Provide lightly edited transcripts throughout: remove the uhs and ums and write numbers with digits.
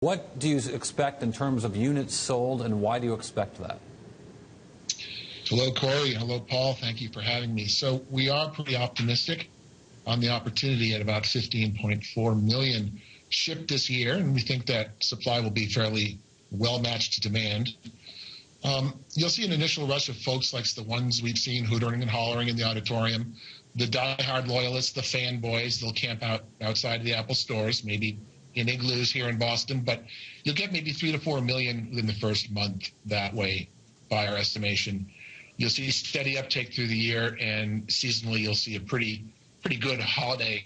What do you expect in terms of units sold, and why do you expect that? Hello, Corey. Hello, Paul. Thank you for having me. So we are pretty optimistic on the opportunity at about 15.4 million shipped this year, and we think that supply will be fairly well matched to demand. You'll see an initial rush of folks like the ones we've seen hootering and hollering in the auditorium, the diehard loyalists, the fanboys. They'll camp out outside the Apple stores, maybe in igloos here in Boston, but you'll get maybe 3 to 4 million within the first month that way, by our estimation. You'll see steady uptake through the year, and seasonally you'll see a pretty good holiday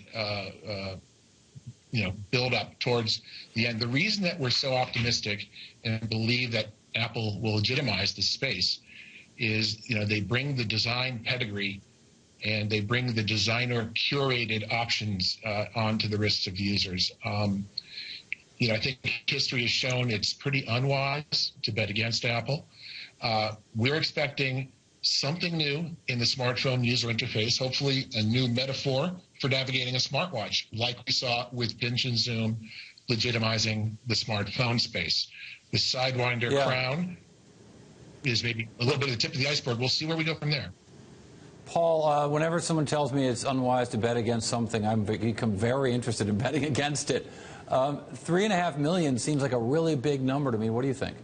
build up towards the end. The reason that we're so optimistic and believe that Apple will legitimize this space is, they bring the design pedigree and they bring the designer curated options onto the wrists of users. I think history has shown it's pretty unwise to bet against Apple. We're expecting something new in the smartphone user interface, hopefully a new metaphor for navigating a smartwatch, like we saw with pinch and zoom legitimizing the smartphone space. The Sidewinder crown is maybe a little bit of the tip of the iceberg. We'll see where we go from there. Paul, whenever someone tells me it's unwise to bet against something, I become very interested in betting against it. 3.5 million seems like a really big number to me. What do you think?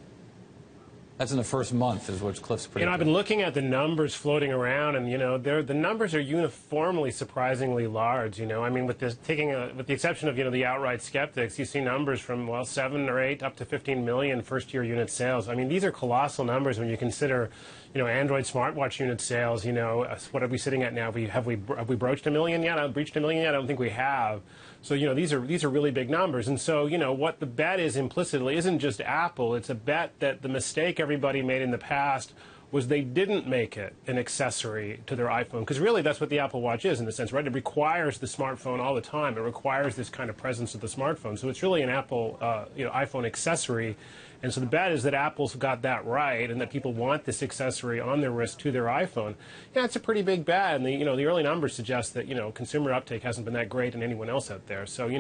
That's in the first month, is what Cliff's predicting. I've been looking at the numbers floating around, and the numbers are uniformly surprisingly large. I mean, with the exception of the outright skeptics, you see numbers from 7 or 8 up to 15 million first-year unit sales. I mean, these are colossal numbers when you consider, Android smartwatch unit sales. What are we sitting at now? Have we broached a million yet? Breached a million yet? I don't think we have. So, these are really big numbers. And so, what the bet is implicitly isn't just Apple. It's a bet that the mistake everybody made in the past was they didn't make it an accessory to their iPhone. Because really, that's what the Apple Watch is in a sense, right? It requires the smartphone all the time. It requires this kind of presence of the smartphone. So it's really an Apple, iPhone accessory. And so the bet is that Apple's got that right, and that people want this accessory on their wrist to their iPhone. Yeah, it's a pretty big bet, and the early numbers suggest that consumer uptake hasn't been that great in anyone else out there. So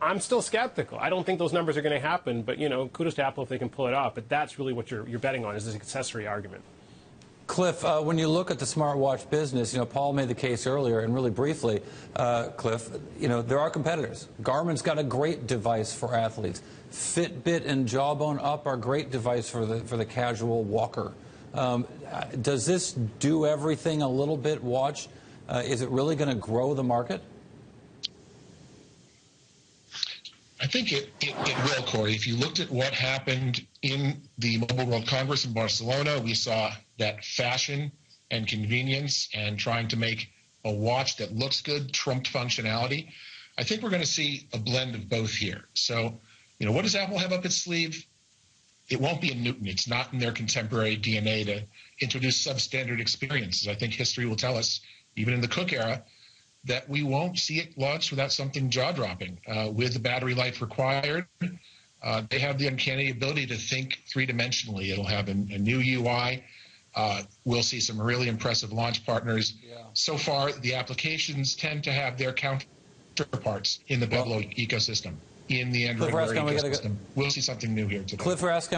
I'm still skeptical. I don't think those numbers are going to happen, but kudos to Apple if they can pull it off. But that's really what you're betting on, is this accessory argument. Cliff, when you look at the smartwatch business, Paul made the case earlier, and really briefly, Cliff, there are competitors. Garmin's got a great device for athletes. Fitbit and Jawbone Up are a great device for the casual walker. Does this do everything a little bit watch? Is it really going to grow the market? I think it will, Corey. If you looked at what happened in the Mobile World Congress in Barcelona, we saw that fashion and convenience and trying to make a watch that looks good trumped functionality. I think we're going to see a blend of both here. So, what does Apple have up its sleeve? It won't be a Newton. It's not in their contemporary DNA to introduce substandard experiences. I think history will tell us, even in the Cook era, that we won't see it launched without something jaw-dropping. With the battery life required, they have the uncanny ability to think three-dimensionally. It'll have a new UI. We'll see some really impressive launch partners. Yeah. So far, the applications tend to have their counterparts in the Bedlo ecosystem, in the Android ecosystem. We'll see something new here today. Cliff Raskind.